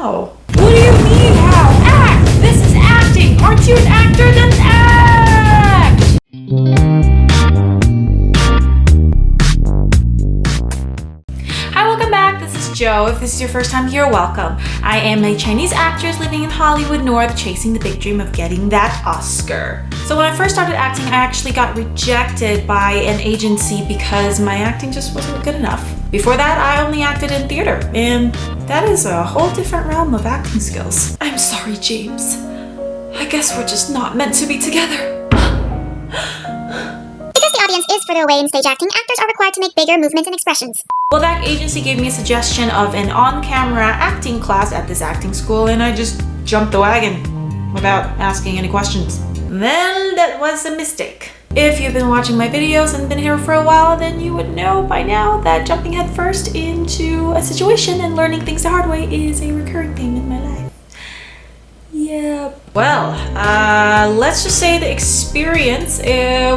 How? What do you mean how? Act! This is acting! Aren't you an actor? Then act! Hi, welcome back. This is Jo. If this is your first time here, welcome. I am a Chinese actress living in Hollywood North, chasing the big dream of getting that Oscar. So when I first started acting, I actually got rejected by an agency because my acting just wasn't good enough. Before that, I only acted in theater, and that is a whole different realm of acting skills. I'm sorry, James. I guess we're just not meant to be together. Because the audience is further away in stage acting, actors are required to make bigger movements and expressions. Well, that agency gave me a suggestion of an on-camera acting class at this acting school, and I just jumped the wagon without asking any questions. Then that was a mistake. If you've been watching my videos and been here for a while, then you would know by now that jumping headfirst into a situation and learning things the hard way is a recurring theme in my life. Yeah. Well, let's just say the experience,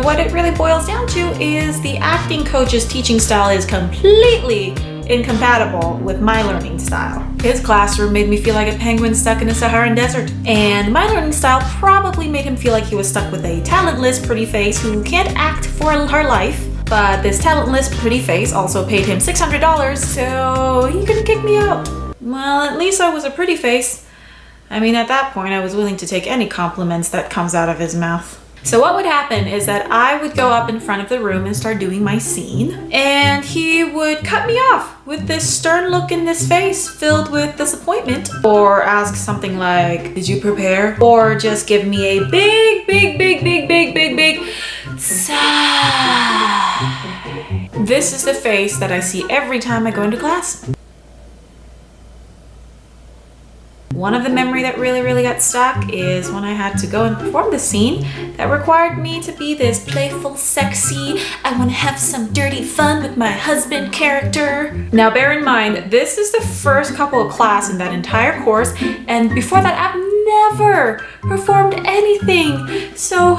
what it really boils down to is the acting coach's teaching style is completely incompatible with my learning style. His classroom made me feel like a penguin stuck in a Saharan desert, and my learning style probably made him feel like he was stuck with a talentless pretty face who can't act for her life. But this talentless pretty face also paid him $600, so he couldn't kick me out. Well, at least I was a pretty face. I mean, at that point, I was willing to take any compliments that comes out of his mouth. So what would happen is that I would go up in front of the room and start doing my scene, and he would cut me off with this stern look in his face filled with disappointment, or ask something like, "Did you prepare?" Or just give me a big sigh. This is the face that I see every time I go into class. One of the memory that really got stuck is when I had to go and perform the scene that required me to be this playful, sexy, I want to have some dirty fun with my husband character. Now bear in mind, this is the first couple of class in that entire course, and before that I've never performed anything so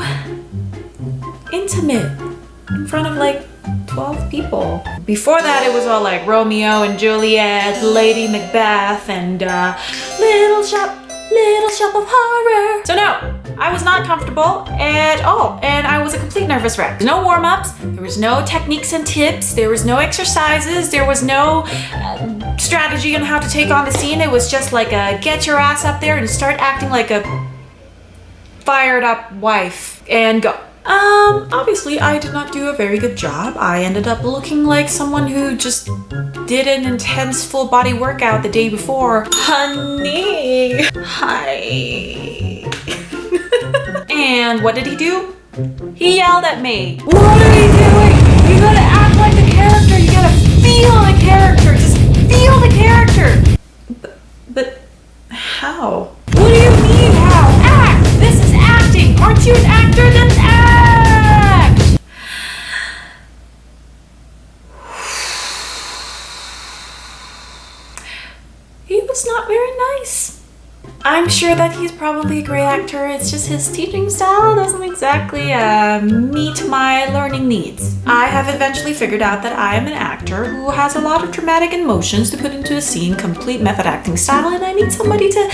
intimate in front of like 12 people. Before that, it was all like Romeo and Juliet, Lady Macbeth, and Little Shop of Horror. So no, I was not comfortable at all, and I was a complete nervous wreck. No warm-ups, there was no techniques and tips, there was no exercises, there was no strategy on how to take on the scene. It was just like a get your ass up there and start acting like a fired up wife and go. Obviously I did not do a very good job. I ended up looking like someone who just did an intense full body workout the day before. Honey, hi. And what did he do? He yelled at me. What are you doing? You gotta act like the character. You gotta feel the character. Just feel the character. But how? What do you mean how? Act! This is acting! Aren't you an actor? Then act! He was not very nice. I'm sure that he's probably a great actor, it's just his teaching style doesn't exactly meet my learning needs. I have eventually figured out that I am an actor who has a lot of dramatic emotions to put into a scene, complete method acting style, and I need somebody to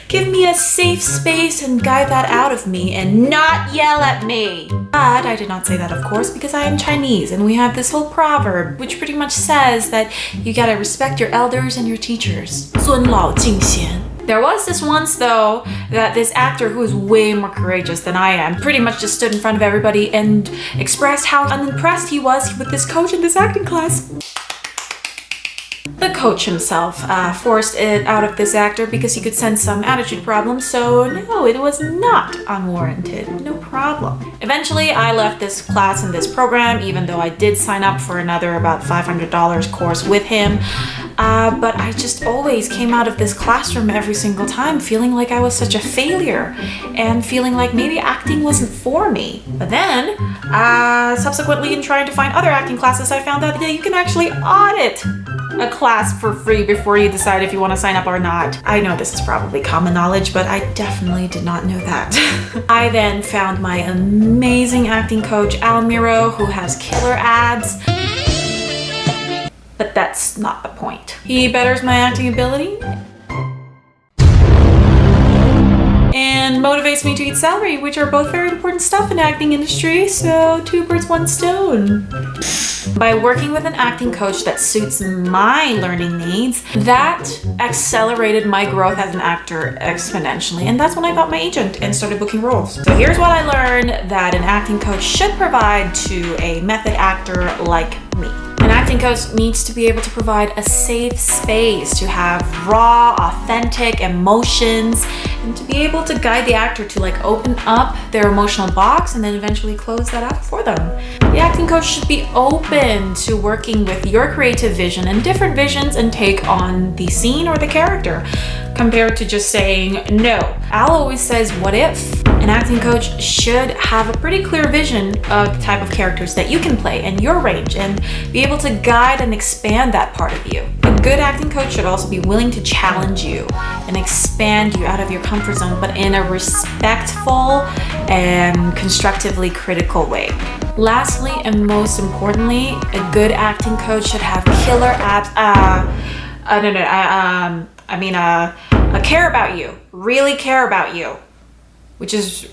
give me a safe space and guide that out of me and not yell at me. But I did not say that, of course, because I am Chinese, and we have this whole proverb which pretty much says that you gotta respect your elders and your teachers. 尊老敬贤. There was this once, though, that this actor who is way more courageous than I am pretty much just stood in front of everybody and expressed how unimpressed he was with this coach in this acting class. The coach himself forced it out of this actor because he could sense some attitude problems, so no, it was not unwarranted, no problem. Eventually, I left this class and this program, even though I did sign up for another about $500 course with him. But I just always came out of this classroom every single time feeling like I was such a failure and feeling like maybe acting wasn't for me. But then, subsequently in trying to find other acting classes, I found out that you can actually audit a class for free before you decide if you want to sign up or not. I know this is probably common knowledge, but I definitely did not know that. I then found my amazing acting coach, Almiro, who has killer abs. But that's not the point. He betters my acting ability and motivates me to eat celery, which are both very important stuff in the acting industry, so 2 birds, 1 stone. By working with an acting coach that suits my learning needs, that accelerated my growth as an actor exponentially, and that's when I got my agent and started booking roles. So here's what I learned that an acting coach should provide to a method actor like me. An acting coach needs to be able to provide a safe space to have raw, authentic emotions and to be able to guide the actor to open up their emotional box and then eventually close that up for them. The acting coach should be open to working with your creative vision and different visions and take on the scene or the character, compared to just saying no. Al always says, what if? An acting coach should have a pretty clear vision of the type of characters that you can play and your range and be able to guide and expand that part of you. A good acting coach should also be willing to challenge you and expand you out of your comfort zone, but in a respectful and constructively critical way. Lastly, and most importantly, a good acting coach should have killer abs. Care about you, really care about you, which is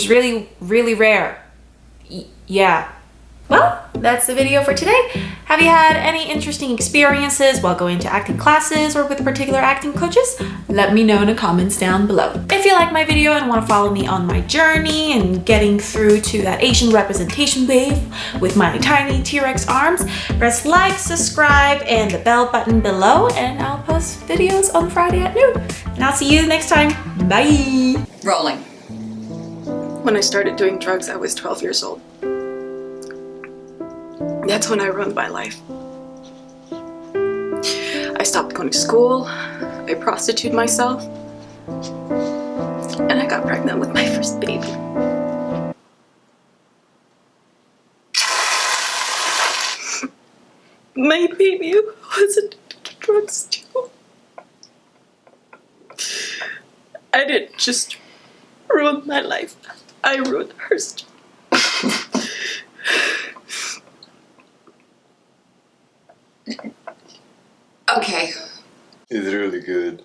really, really rare. Yeah. Well, that's the video for today. Have you had any interesting experiences while going to acting classes or with particular acting coaches? Let me know in the comments down below. If you like my video and want to follow me on my journey and getting through to that Asian representation wave with my tiny T-Rex arms, press like, subscribe, and the bell button below, and I'll post videos on Friday at noon. And I'll see you next time. Bye! Rolling. When I started doing drugs, I was 12 years old. That's when I ruined my life. I stopped going to school, I prostituted myself, and I got pregnant with my first baby. My baby was addicted to drugs too. I didn't just ruin my life, I ruined hers too. Okay. It's really good.